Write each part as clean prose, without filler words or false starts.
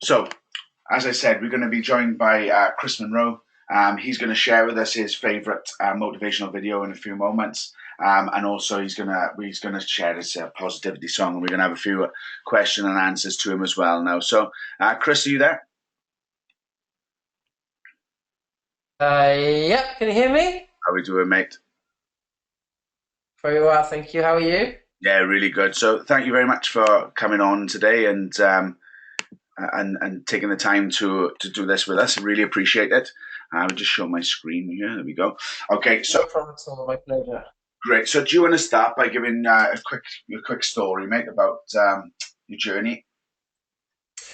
So, as I said, we're going to be joined by Chris Monroe. He's going to share with us his favourite motivational video in a few moments, and also he's going to share his positivity song, and we're going to have a few question and answers to him as well now. So, Chris, are you there? Yep, can you hear me? How are we doing, mate? Very well, thank you. How are you? Yeah, really good. So, thank you very much for coming on today and taking the time to do this with us. I really appreciate it. I'll just show my screen here. There we go. Okay, so No problem at all, my pleasure. great. So, do you want to start by giving a quick story, mate, about your journey?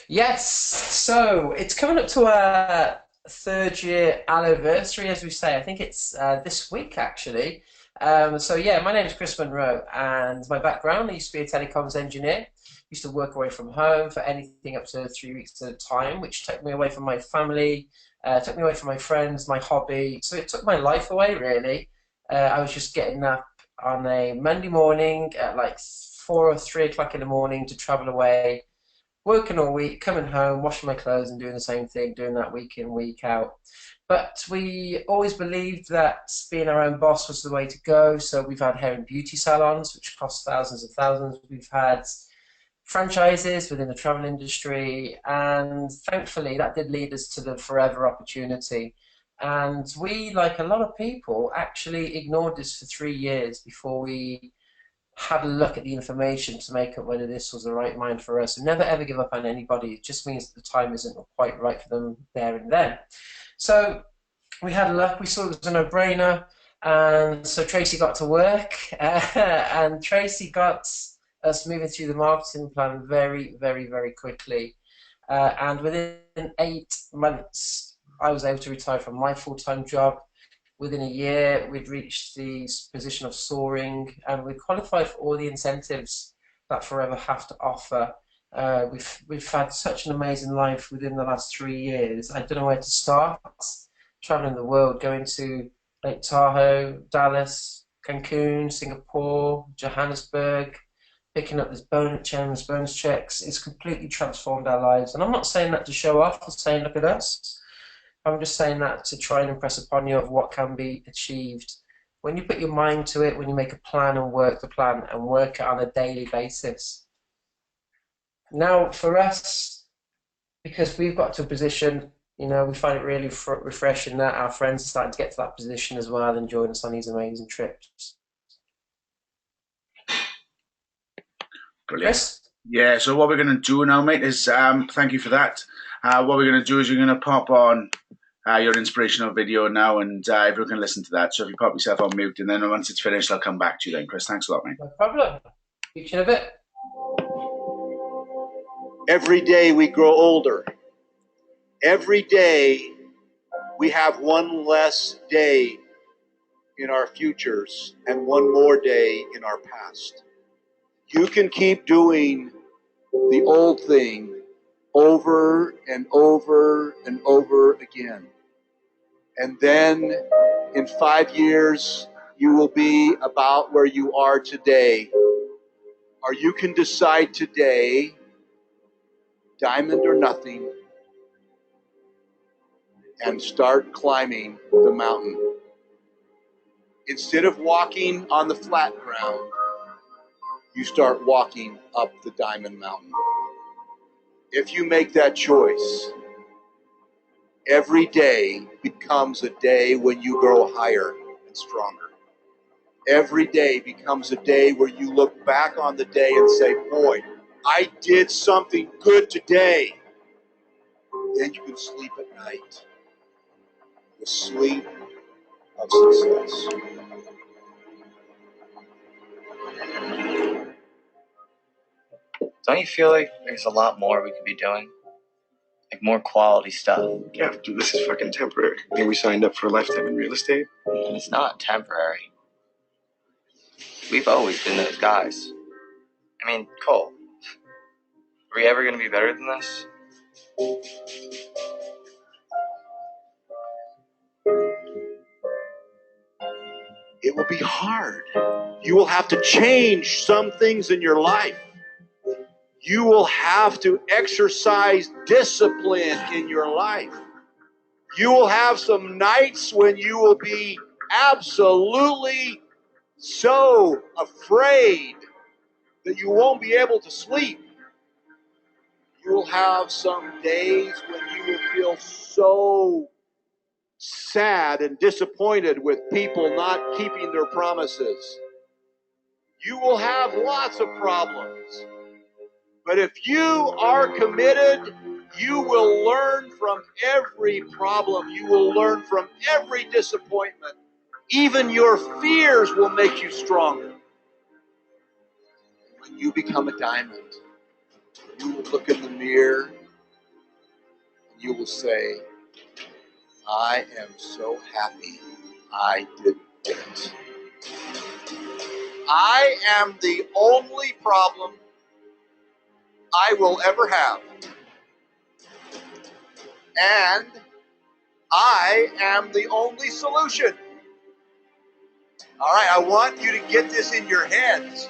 Yes, so it's coming up to our third year anniversary, as we say. I think it's this week, actually. So yeah, my name is Chris Monroe, and my background, I used to be a telecoms engineer. Used to work away from home for anything up to 3 weeks at a time, which took me away from my family, took me away from my friends, my hobby. So it took my life away, really. I was just getting up on a Monday morning at like 4 or 3 o'clock in the morning to travel away, working all week, coming home, washing my clothes, and doing the same thing, doing that week in, week out. But we always believed that being our own boss was the way to go. So we've had hair and beauty salons, which cost thousands and thousands. We've had franchises within the travel industry, and thankfully that did lead us to the forever opportunity. And we, like a lot of people, actually ignored this for 3 years before we had a look at the information to make up whether this was the right mind for us. And never ever give up on anybody. It just means that the time isn't quite right for them there and then. So we had a look. We saw it was a no-brainer. And so Tracy got to work, and Tracy got us moving through the marketing plan very, very, very quickly. And within 8 months, I was able to retire from my full-time job. Within a year, we'd reached the position of soaring, and we qualified for all the incentives that Forever have to offer. We've had such an amazing life within the last 3 years. I don't know where to start. Traveling the world, going to Lake Tahoe, Dallas, Cancun, Singapore, Johannesburg, picking up this bonus checks. It's completely transformed our lives. And I'm not saying that to show off or saying, look at us. I'm just saying that to try and impress upon you of what can be achieved. When you put your mind to it, when you make a plan and work the plan and work it on a daily basis. Now, for us, because we've got to a position, we find it really refreshing that our friends are starting to get to that position as well and join us on these amazing trips. Brilliant. Chris? Yeah. So what we're going to do now, mate, is thank you for that. What we're going to do is you're going to pop on your inspirational video now, and everyone can listen to that. So if you pop yourself on mute, and then once it's finished, I'll come back to you then, Chris. Thanks a lot, mate. No problem. Speak to you in a bit. Every day we grow older. Every day we have one less day in our futures and one more day in our past. You can keep doing the old thing over and over and over again. And then in 5 years, you will be about where you are today. Or you can decide today, diamond or nothing, and start climbing the mountain. Instead of walking on the flat ground, you start walking up the diamond mountain. If you make that choice, every day becomes a day when you grow higher and stronger. Every day becomes a day where you look back on the day and say, boy, I did something good today. Then you can sleep at night. The sleep of success. Don't you feel like there's a lot more we could be doing? Like more quality stuff. Yeah, dude, this is fucking temporary. I think we signed up for a lifetime in real estate. And it's not temporary. We've always been those guys. I mean, Cole, are we ever going to be better than this? It will be hard. You will have to change some things in your life. You will have to exercise discipline in your life. You will have some nights when you will be absolutely so afraid that you won't be able to sleep. You will have some days when you will feel so sad and disappointed with people not keeping their promises. You will have lots of problems. But if you are committed, you will learn from every problem. You will learn from every disappointment. Even your fears will make you stronger. When you become a diamond, you will look in the mirror and you will say, I am so happy I did it. I am the only problem I will ever have. And I am the only solution. All right, I want you to get this in your heads.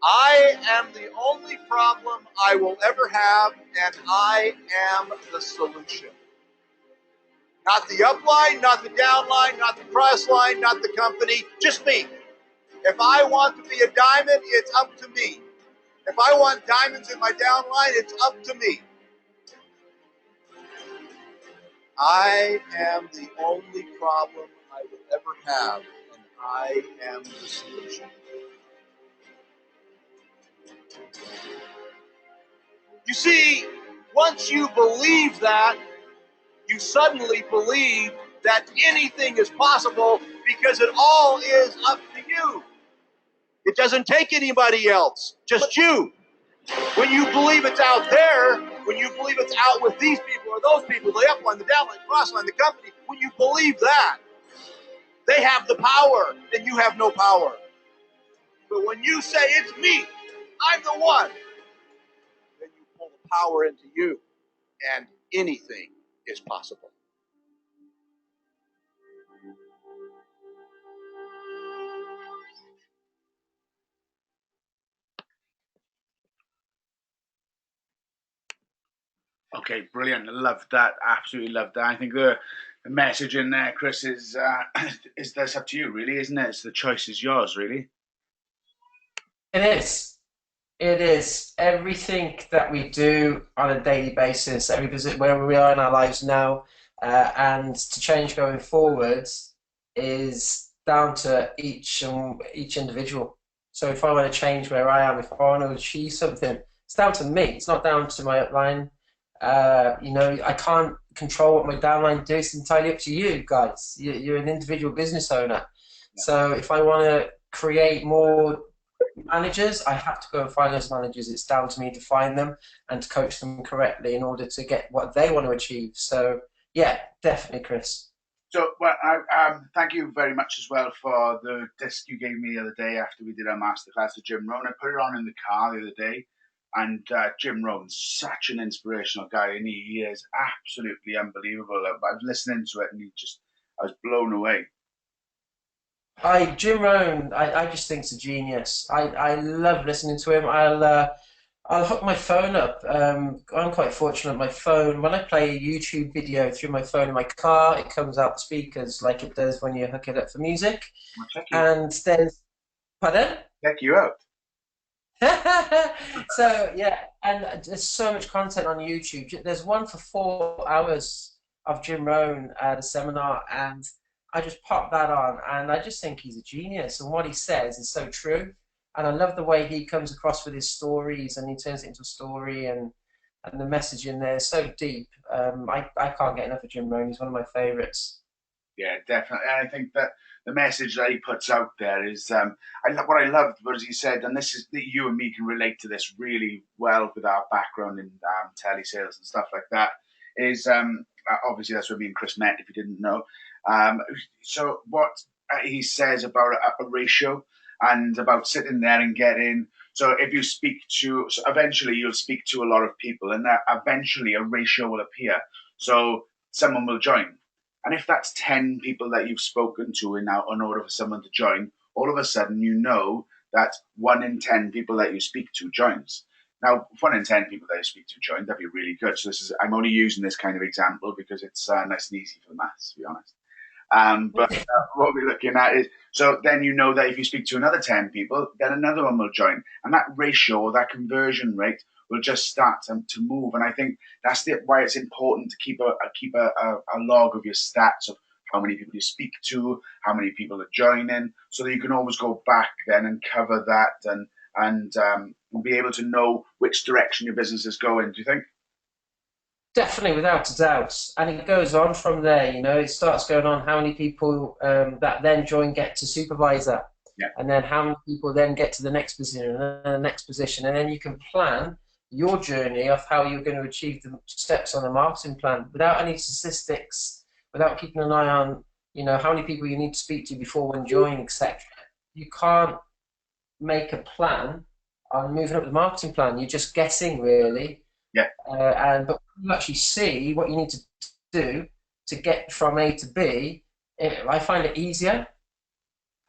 I am the only problem I will ever have, and I am the solution. Not the upline, not the downline, not the cross line, not the company, just me. If I want to be a diamond, it's up to me. If I want diamonds in my downline, it's up to me. I am the only problem I will ever have, and I am the solution. You see, once you believe that, you suddenly believe that anything is possible because it all is up to you. It doesn't take anybody else, just you. When you believe it's out there, when you believe it's out with these people or those people, the upline, the downline, the crossline, the company, when you believe that, they have the power and you have no power. But when you say, it's me, I'm the one, then you pull the power into you and anything is possible. Okay, brilliant. Love that. Absolutely love that. I think the message in there, Chris, is that's up to you, really, isn't it? It's the choice is yours, really. It is. It is. Everything that we do on a daily basis, every visit wherever we are in our lives now, and to change going forwards is down to each individual. So if I want to change where I am, if I want to achieve something, it's down to me. It's not down to my upline. I can't control what my downline do. It's entirely up to you guys. You're an individual business owner. Yeah. So if I want to create more managers, I have to go and find those managers. It's down to me to find them and to coach them correctly in order to get what they want to achieve. So yeah, definitely, Chris. So, well, I thank you very much as well for the disc you gave me the other day after we did our masterclass with Jim Rohn. I put it on in the car the other day, and Jim Rohn's such an inspirational guy, and he is absolutely unbelievable. I was listening to it, and I was blown away. Jim Rohn, I just think he's a genius. I love listening to him. I'll hook my phone up. I'm quite fortunate. My phone, when I play a YouTube video through my phone in my car, it comes out the speakers like it does when you hook it up for music. And there's, pardon? Check you out. So yeah, and there's so much content on YouTube. There's one for 4 hours of Jim Rohn at a seminar, and I just popped that on, and I just think he's a genius, and what he says is so true. And I love the way he comes across with his stories, and he turns it into a story, and the message in there is so deep. I can't get enough of Jim Rohn. He's one of my favorites. Yeah, definitely. And I think that the message that he puts out there is, what I loved was he said, and this is that you and me can relate to this really well with our background in telesales and stuff like that, is obviously that's where me and Chris met, if you didn't know. So what he says about a ratio, and about sitting there and getting, so if you speak to, so eventually you'll speak to a lot of people, and that eventually a ratio will appear. So someone will join. And if that's 10 people that you've spoken to in order for someone to join, all of a sudden you know that 1 in 10 people that you speak to joins. Now, 1 in 10 people that I speak to join, that'd be really good. So I'm only using this kind of example because it's nice and easy for the maths, to be honest. But what we're looking at is, so then you know that if you speak to another 10 people, then another one will join. And that ratio, that conversion rate will just start to move. And I think that's why it's important to keep a log of your stats of how many people you speak to, how many people are joining, so that you can always go back then and cover that and be able to know which direction your business is going. Do you think? Definitely, without a doubt. And it goes on from there, you know, it starts going on how many people that then join get to supervisor. Yeah. And then how many people then get to the next position and then the next position. And then you can plan your journey of how you're going to achieve the steps on the marketing plan without any statistics, without keeping an eye on, you know, how many people you need to speak to before one join, etc. You can't make a plan on moving up the marketing plan. You're just guessing, really. Yeah. But when you actually see what you need to do to get from A to B, I find it easier.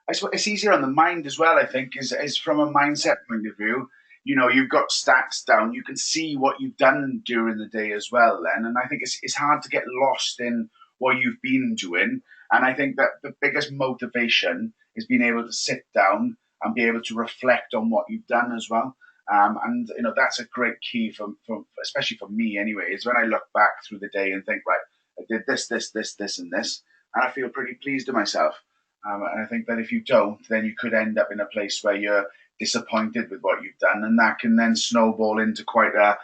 It's easier on the mind as well, I think, is from a mindset point of view. You know, you've got stats down. You can see what you've done during the day as well then. And I think it's hard to get lost in what you've been doing. And I think that the biggest motivation is being able to sit down and be able to reflect on what you've done as well. And, you know, that's a great key for especially for me anyway, is when I look back through the day and think, right, I did this, this, this, this, and this, and I feel pretty pleased with myself. And I think that if you don't, then you could end up in a place where you're disappointed with what you've done, and that can then snowball into quite a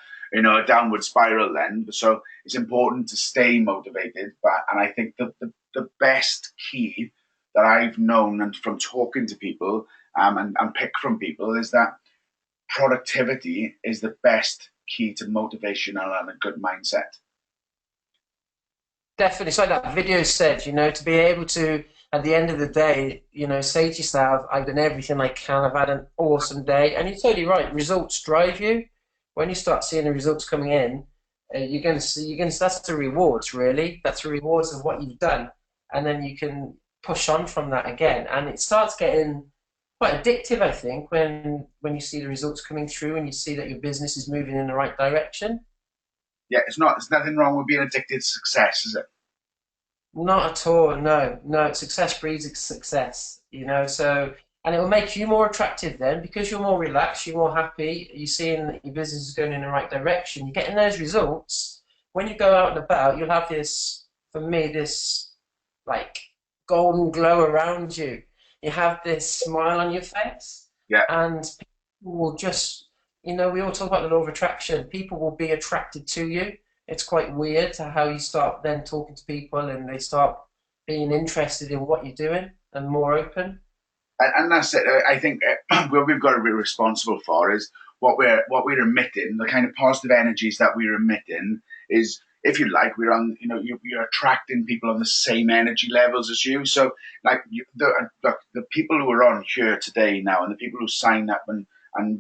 downward spiral then. So it's important to stay motivated. And I think that the best key that I've known and from talking to people and pick from people is that productivity is the best key to motivation and a good mindset. Definitely. It's like that video said, you know, to be able to, at the end of the day, you know, say to yourself, I've done everything I can, I've had an awesome day. And you're totally right, results drive you. When you start seeing the results coming in, you're going to see, that's the rewards, really. That's the rewards of what you've done. And then you can push on from that again. And it starts getting quite addictive, I think, when you see the results coming through and you see that your business is moving in the right direction. Yeah, there's nothing wrong with being addicted to success, is it? Not at all, no. Success breeds success, you know, so, and it will make you more attractive then because you're more relaxed, you're more happy, you're seeing that your business is going in the right direction, you're getting those results. When you go out and about, you'll have this, for me, this like golden glow around you. You have this smile on your face. Yeah. And people will just, you know, we all talk about the law of attraction. People will be attracted to you. It's quite weird how you start then talking to people and they start being interested in what you're doing and more open. And that's it. I think what we've got to be responsible for is what we're emitting, the kind of positive energies that we're emitting is, if you like, we're on, you know, you're attracting people on the same energy levels as you. So like the people who are on here today now and the people who sign up and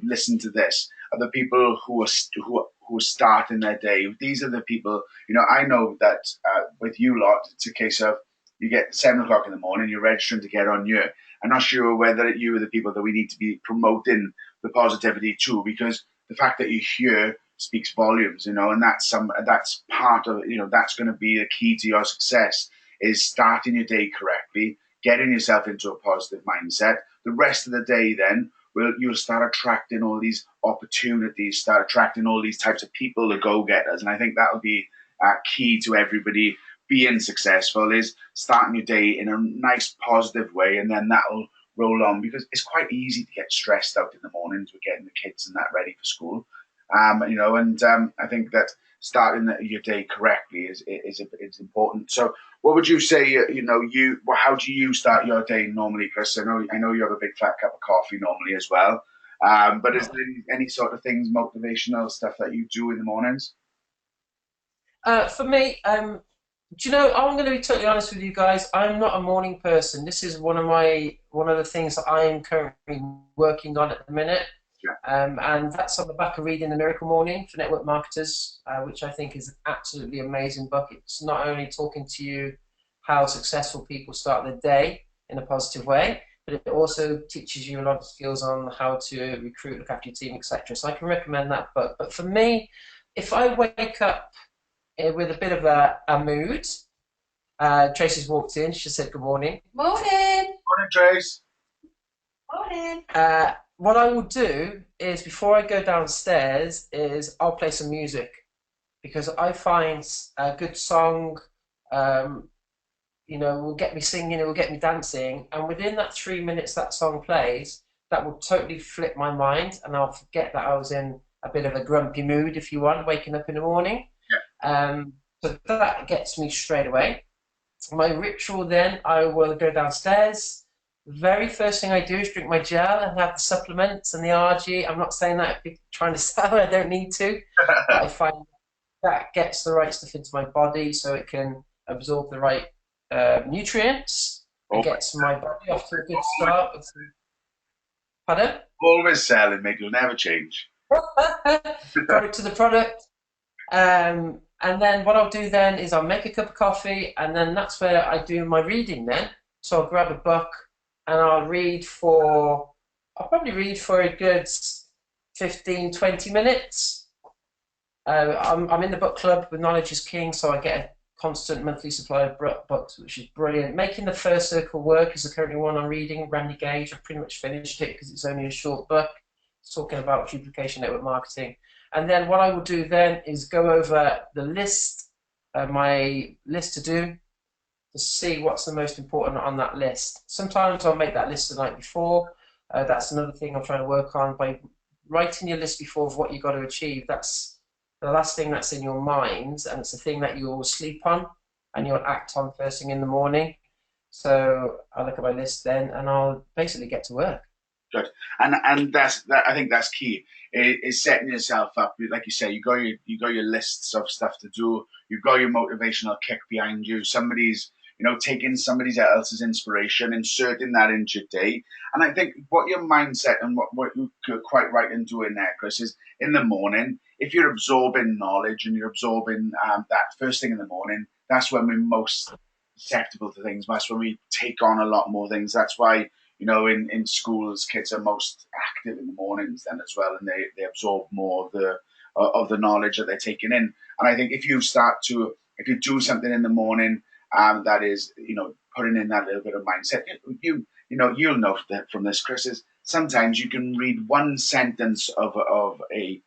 listen to this are the people who are starting their day. These are the people, you know, I know that with you lot, it's a case of you get 7 o'clock in the morning, you're registering to get on here. I'm not sure whether you are the people that we need to be promoting the positivity to, because the fact that you're here speaks volumes, you know, and that's part of, you know, that's going to be the key to your success, is starting your day correctly, getting yourself into a positive mindset. The rest of the day then, you'll start attracting all these opportunities, start attracting all these types of people, the go-getters. And I think that'll be key to everybody being successful, is starting your day in a nice, positive way, and then that'll roll on, because it's quite easy to get stressed out in the mornings with getting the kids and that ready for school. You know, and I think that starting your day correctly is important. So, what would you say? You know, how do you start your day normally, Chris? I know you have a big fat cup of coffee normally as well. But is there any sort of things, motivational stuff that you do in the mornings? For me, do you know, I'm going to be totally honest with you guys. I'm not a morning person. This is one of the things that I am currently working on at the minute. Yeah. And that's on the back of reading The Miracle Morning for Network Marketers, which I think is an absolutely amazing book. It's not only talking to you how successful people start their day in a positive way, but it also teaches you a lot of skills on how to recruit, look after your team, etc. So I can recommend that book. But for me, if I wake up with a bit of a mood, Tracy's walked in. She said, "Good morning." Morning. Morning, Trace. Morning. What I will do is before I go downstairs, is I'll play some music because I find a good song, will get me singing, it will get me dancing, and within that 3 minutes that song plays, that will totally flip my mind, and I'll forget that I was in a bit of a grumpy mood, if you want, waking up in the morning. So that gets me straight away. My ritual then, I will go downstairs. The very first thing I do is drink my gel and have the supplements and the RG. I'm not saying that trying to sell, I don't need to. But I find that gets the right stuff into my body so it can absorb the right nutrients and gets my body off to a good start. Pardon? Always selling, mate. You'll never change. Product to the product. And then what I'll do then is I'll make a cup of coffee, and then that's where I do my reading then. So I'll grab a book and I'll probably read for a good 15, 20 minutes. I'm in the book club with Knowledge is King, so I get a constant monthly supply of books, which is brilliant. Making the First Circle Work is the current one I'm reading, Randy Gage. I've pretty much finished it because it's only a short book. It's talking about duplication network marketing. And then what I will do then is go over the list, my list to do, to see what's the most important on that list. Sometimes I'll make that list the night before. That's another thing I'm trying to work on. By writing your list before of what you've got to achieve, that's the last thing that's in your mind, and it's the thing that you'll sleep on and you'll act on first thing in the morning. So I'll look at my list then, and I'll basically get to work. Good, and that's that. I think that's key. Is setting yourself up, like you say. You got your lists of stuff to do. You've got your motivational kick behind you. Somebody's taking somebody else's inspiration, inserting that into your day. And I think what your mindset and what you're quite right in doing there, Chris, is in the morning. If you're absorbing knowledge and you're absorbing that first thing in the morning, that's when we're most susceptible to things. That's when we take on a lot more things. That's why. In schools, kids are most active in the mornings then as well, and they absorb more of the knowledge that they're taking in. And I think if you do something in the morning, that is, putting in that little bit of mindset, you'll know that from this, Chris, is sometimes you can read one sentence of a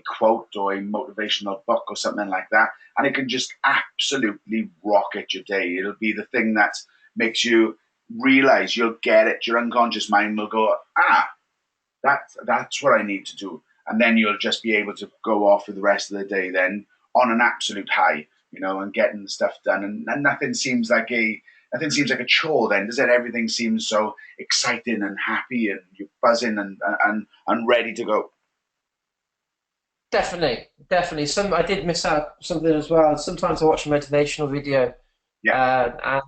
quote or a motivational book or something like that, and it can just absolutely rocket your day. It'll be the thing that makes you realize, you'll get it. Your unconscious mind will go, that's what I need to do, and then you'll just be able to go off for the rest of the day then on an absolute high, and getting the stuff done, and nothing seems like a chore then, does it? Everything seems so exciting and happy, and you're buzzing and ready to go. Definitely. I did miss out something as well. Sometimes I watch a motivational video. Yeah. And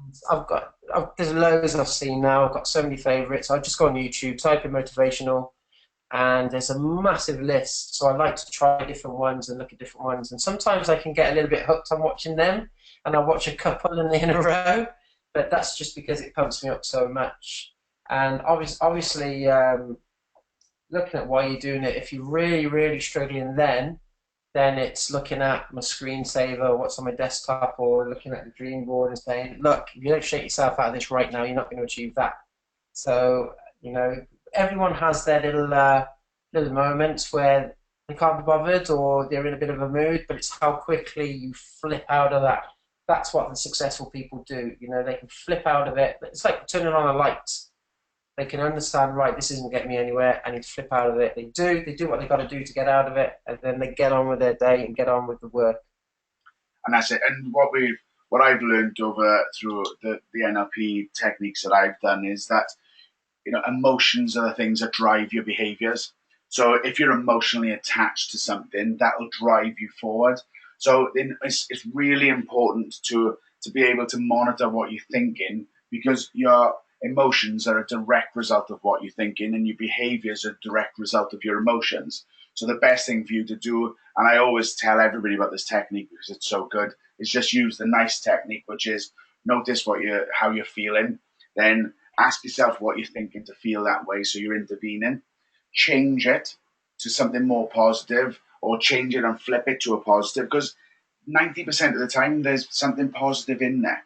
there's loads I've seen now. I've got so many favourites. I just go on YouTube, type in motivational, and there's a massive list. So I like to try different ones and look at different ones. And sometimes I can get a little bit hooked on watching them, and I watch a couple in a row. But that's just because it pumps me up so much. And obviously, looking at why you're doing it, if you're really, really struggling then it's looking at my screensaver, what's on my desktop, or looking at the dream board and saying, look, if you don't shake yourself out of this right now, you're not going to achieve that. So, everyone has their little moments where they can't be bothered or they're in a bit of a mood, but it's how quickly you flip out of that. That's what the successful people do. They can flip out of it. It's like turning on a light. They can understand, right, this isn't getting me anywhere, I need to flip out of it. They do what they've got to do to get out of it, and then they get on with their day and get on with the work. And that's it. And what I've learned through the NLP techniques that I've done is that, emotions are the things that drive your behaviors. So if you're emotionally attached to something, that will drive you forward. So it's really important to be able to monitor what you're thinking, because your emotions are a direct result of what you're thinking, and your behaviors are a direct result of your emotions. So the best thing for you to do, and I always tell everybody about this technique because it's so good, is just use the NICE technique, which is notice how you're feeling, then Ask yourself what you're thinking to feel that way, so you're intervening. Change it to something more positive, or change it and flip it to a positive, because 90% of the time there's something positive in there.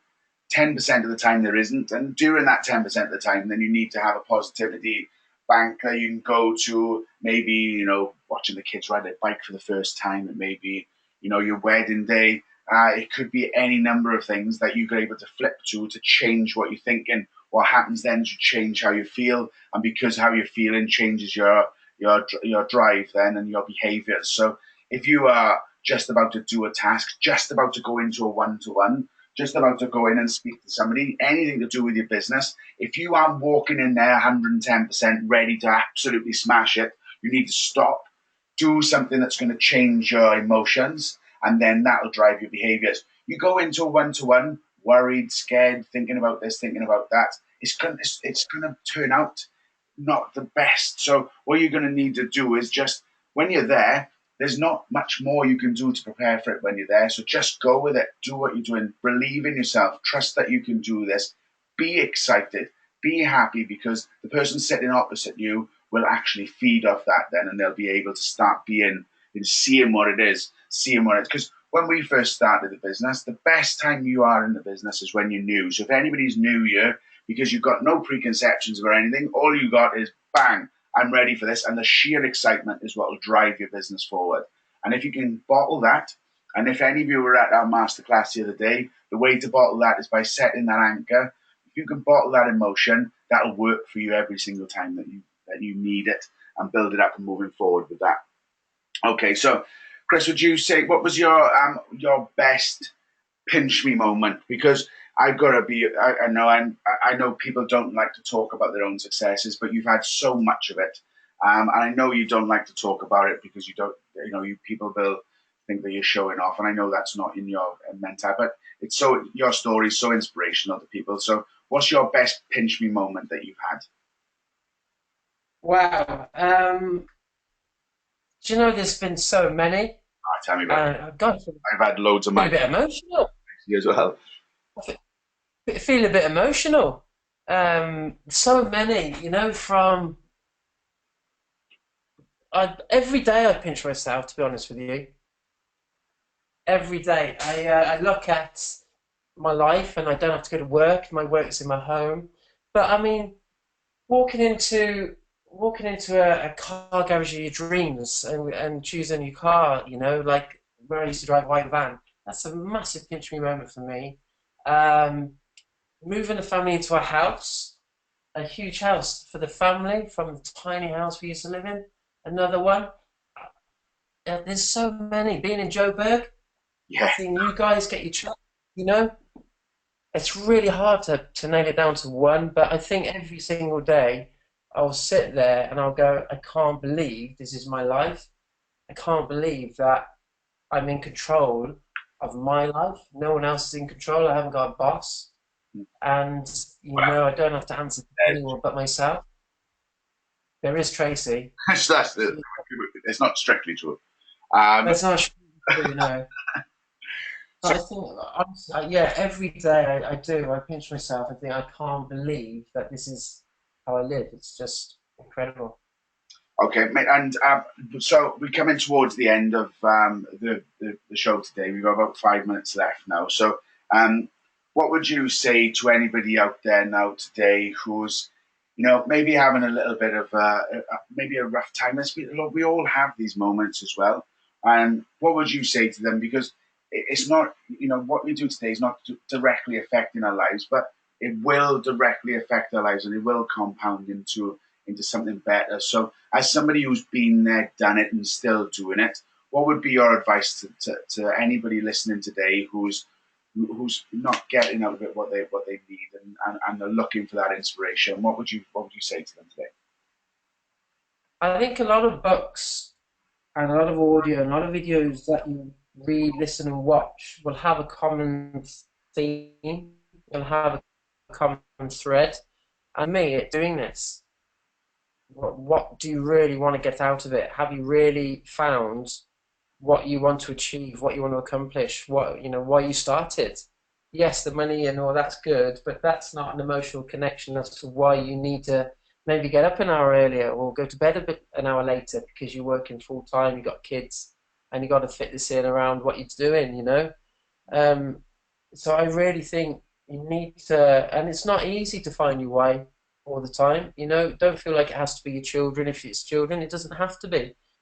10% of the time there isn't, and during that 10% of the time, then you need to have a positivity bank that you can go to. Maybe, watching the kids ride their bike for the first time. It may be, your wedding day. It could be any number of things that you're able to flip to change what you're thinking. What happens then is you change how you feel, and because how you're feeling changes your drive then and your behaviours. So if you are just about to do a task, just about to go into a one-to-one, just about to go in and speak to somebody, anything to do with your business, if you aren't walking in there 110% ready to absolutely smash it, you need to stop, do something that's going to change your emotions, and then that'll drive your behaviors. You go into a one-to-one, worried, scared, thinking about this, thinking about that, it's going to turn out not the best. So what you're going to need to do is just, when you're there, there's not much more you can do to prepare for it when you're there. So just go with it. Do what you're doing. Believe in yourself. Trust that you can do this. Be excited. Be happy, because the person sitting opposite you will actually feed off that then, and they'll be able to start being and seeing what it is, because when we first started the business, the best time you are in the business is when you're new. So if anybody's new here, because you've got no preconceptions about anything, all you got is bang, I'm ready for this, and the sheer excitement is what will drive your business forward. And if you can bottle that, and if any of you were at our masterclass the other day, the way to bottle that is by setting that anchor. If you can bottle that emotion, that'll work for you every single time that you need it, and build it up and moving forward with that. Okay, so Chris, would you say, what was your best pinch me moment? Because I've got to be. I know people don't like to talk about their own successes, but you've had so much of it, and I know you don't like to talk about it because you don't. You people will think that you're showing off, and I know that's not in your mentality. But your story is so inspirational to people. So, what's your best pinch me moment that you've had? Wow. Do you know there's been so many? Tell me about it. God, I've had loads of I mine. feel a bit emotional. You as well. I feel a bit emotional. So many, from every day I pinch myself, to be honest with you. Every day. I look at my life and I don't have to go to work. My work's in my home. But I mean, walking into a car garage of your dreams and choosing your car, like where I used to drive a white van, that's a massive pinch me moment for me. Moving the family into a huge house for the family, from the tiny house we used to live in, another one. There's so many. Being in Joburg, seeing you guys get your truck, it's really hard to nail it down to one, but I think every single day I'll sit there and I'll go, I can't believe this is my life. I can't believe that I'm in control of my life. No one else is in control. I haven't got a boss. And, I don't have to answer to anyone but myself. There is Tracy. It's not strictly true. That's not true, So I think, honestly, every day I do. I pinch myself and think, I can't believe that this is how I live. It's just incredible. Okay, and so we're coming towards the end of the show today. We've got about 5 minutes left now. So what would you say to anybody out there now today who's, maybe having a little bit of maybe a rough time? We all have these moments as well. And what would you say to them? Because it's not, what we do today is not directly affecting our lives, but it will directly affect our lives, and it will compound into something better. So as somebody who's been there, done it, and still doing it, what would be your advice to anybody listening today who's not getting out of it what they need, and they're looking for that inspiration? What would you say to them today? I think a lot of books and a lot of audio and a lot of videos that you read, listen, and watch will have a common theme, will have a common thread. And me, doing this, what do you really want to get out of it? Have you really found what you want to achieve, what you want to accomplish, why you started? yes, the money and all that's good, but that's not an emotional connection as to why you need to maybe get up an hour earlier or go to bed an hour later because you're working full time, you've got kids, and you've got to fit this in around what you're doing, you know? Um, so I really think you need to, and it's not easy to find your why all the time, you know? Don't feel like it has to be your children. If it's children, it doesn't have to be.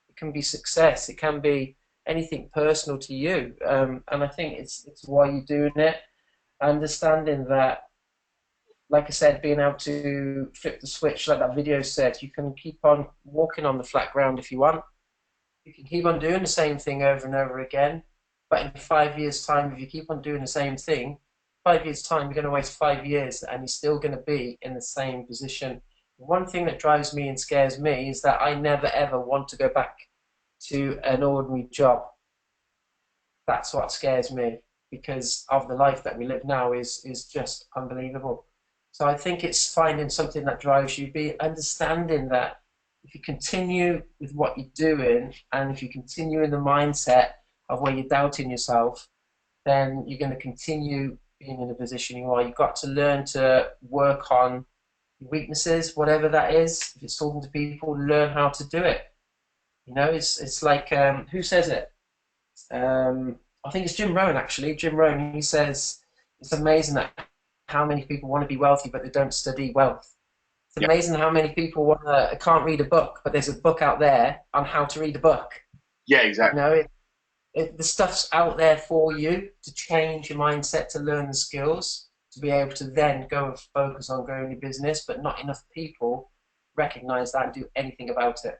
It can be success, it can be anything personal to you. And I think it's why you're doing it, understanding that, like I said, being able to flip the switch, like that video said, you can keep on walking on the flat ground if you want. You can keep on doing the same thing over and over again. But in 5 years' time, if you keep on doing the same thing, 5 years' time, you're going to waste 5 years and you're still going to be in the same position. One thing that drives me and scares me is that I never ever want to go back to an ordinary job. That's what scares me because of the life that we live now is just unbelievable. So I think it's finding something that drives you, be understanding that if you continue with what you're doing and if you continue in the mindset of where you're doubting yourself, then you're going to continue being in the position you are. You've got to learn to work on your weaknesses, whatever that is. If it's talking to people, learn how to do it. You know, it's like who says it? I think it's Jim Rohn actually. Jim Rohn, he says it's amazing that how many people want to be wealthy but they don't study wealth. It's Yeah, amazing how many people can't read a book, but there's a book out there on how to read a book. yeah, You exactly. know, the stuff's out there for you to change your mindset, to learn the skills, to be able to then go and focus on growing your business. But not enough people recognize that and do anything about it.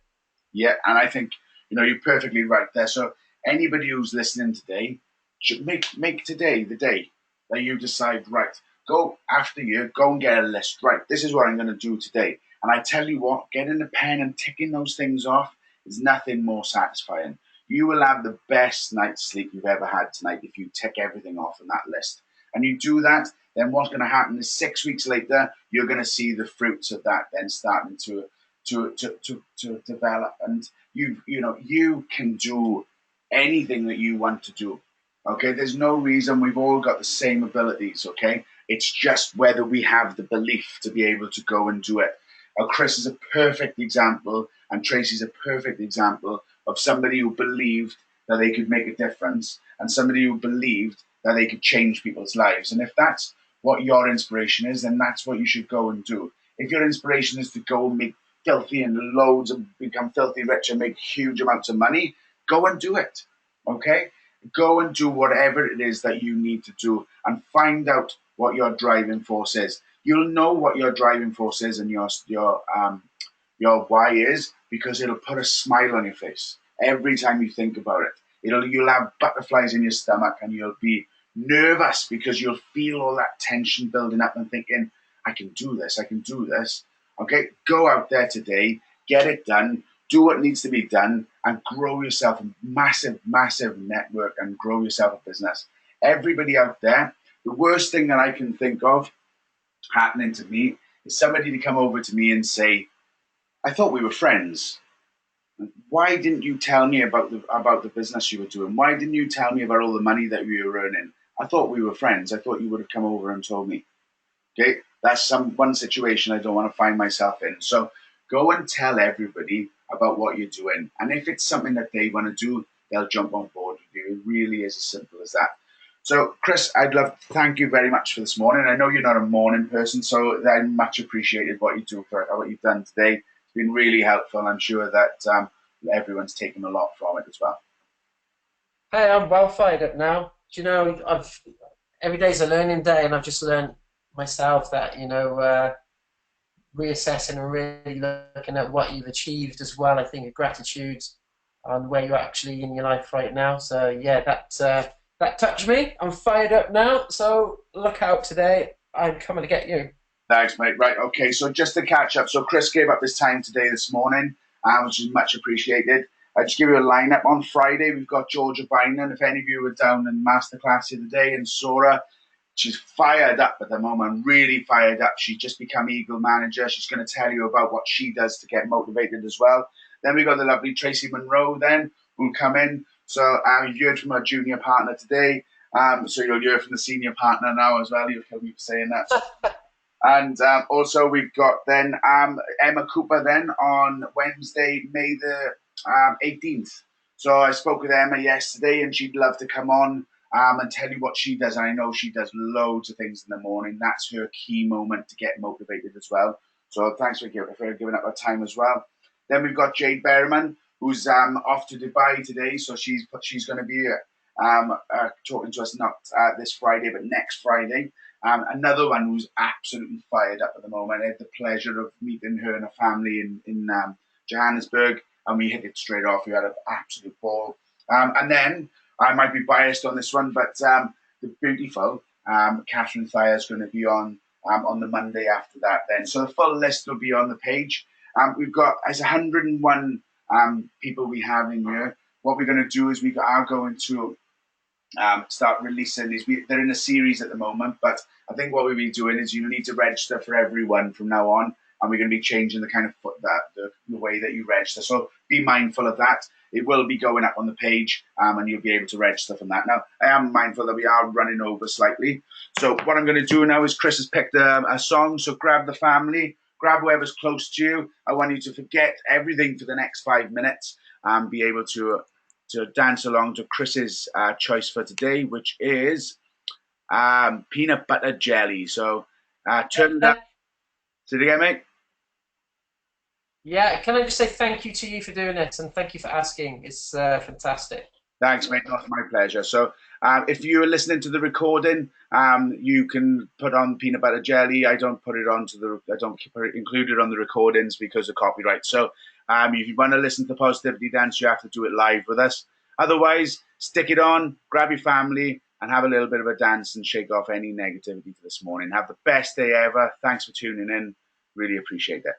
Yeah, and I think you're perfectly right there. So anybody who's listening today should make today the day that you decide, right, go after you, go and get a list. Right, this is what I'm going to do today. And I tell you what, getting a pen and ticking those things off is nothing more satisfying. You will have the best night's sleep you've ever had tonight if you tick everything off on that list. And you do that, then what's going to happen is 6 weeks later, you're going to see the fruits of that then starting to develop, and you can do anything that you want to do. Okay, there's no reason. We've all got the same abilities. Okay, it's just whether we have the belief to be able to go and do it. Chris is a perfect example, and Tracy's a perfect example of somebody who believed that they could make a difference, and somebody who believed that they could change people's lives. And if that's what your inspiration is, then that's what you should go and do. If your inspiration is to go and make filthy and loads and become filthy rich and make huge amounts of money, go and do it. Okay? Go and do whatever it is that you need to do and find out what your driving force is. You'll know what your driving force is and your why is because it'll put a smile on your face every time you think about it. You'll have butterflies in your stomach and you'll be nervous because you'll feel all that tension building up and thinking, I can do this, I can do this. Okay, go out there today, get it done, do what needs to be done, and grow yourself a massive, massive network and grow yourself a business. Everybody out there, the worst thing that I can think of happening to me is somebody to come over to me and say, I thought we were friends. Why didn't you tell me about the business you were doing? Why didn't you tell me about all the money that we were earning? I thought we were friends. I thought you would have come over and told me. Okay, that's one situation I don't want to find myself in. So go and tell everybody about what you're doing. And if it's something that they want to do, they'll jump on board with you. It really is as simple as that. So, Chris, I'd love to thank you very much for this morning. I know you're not a morning person, so I much appreciated what you do for what you've done today. It's been really helpful. I'm sure that everyone's taken a lot from it as well. Hey, I'm well fired up now. Do you know, every day's a learning day, and I've just learned myself that reassessing and really looking at what you've achieved as well. I think a gratitude on where you're actually in your life right now. So yeah, that touched me. I'm fired up now. So look out today. I'm coming to get you. Thanks, mate. Right, okay. So just to catch up, so Chris gave up his time today this morning, which is much appreciated. I'll just give you a lineup. On Friday, we've got Georgia Bynum. If any of you were down in Masterclass the other day, and Sora, she's fired up at the moment, really fired up. She's just become Eagle Manager. She's going to tell you about what she does to get motivated as well. Then we've got the lovely Tracy Monroe then, who'll come in. So you've heard from our junior partner today. So you'll hear from the senior partner now as well. You'll kill me for saying that. And also we've got then Emma Cooper then on Wednesday, May the 18th. So I spoke with Emma yesterday, and she'd love to come on and tell you what she does. And I know she does loads of things in the morning. That's her key moment to get motivated as well. So thanks for giving up her time as well. Then we've got Jade Berriman, who's off to Dubai today. So she's going to be talking to us not this Friday, but next Friday. Another one who's absolutely fired up at the moment. I had the pleasure of meeting her and her family in Johannesburg, and we hit it straight off. We had an absolute ball. And then, I might be biased on this one, but the beautiful Catherine Thayer is going to be on the Monday after that then. So the full list will be on the page. We've got, as 101 people we have in here, what we're going to do is we are going to start releasing these. They're in a series at the moment, but I think what we'll be doing is you need to register for everyone from now on, and we're going to be changing the kind of the way that you register. So be mindful of that. It will be going up on the page, and you'll be able to register from that. Now, I am mindful that we are running over slightly. So what I'm going to do now is Chris has picked a song, so grab the family, grab whoever's close to you. I want you to forget everything for the next 5 minutes and be able to dance along to Chris's choice for today, which is peanut butter jelly. So turn that. Say it again, mate. Yeah, can I just say thank you to you for doing it, and thank you for asking. It's fantastic. Thanks, mate. That's my pleasure. So if you are listening to the recording, you can put on peanut butter jelly. I don't include it on the recordings because of copyright. So if you want to listen to Positivity Dance, you have to do it live with us. Otherwise, stick it on, grab your family, and have a little bit of a dance and shake off any negativity for this morning. Have the best day ever. Thanks for tuning in. Really appreciate it.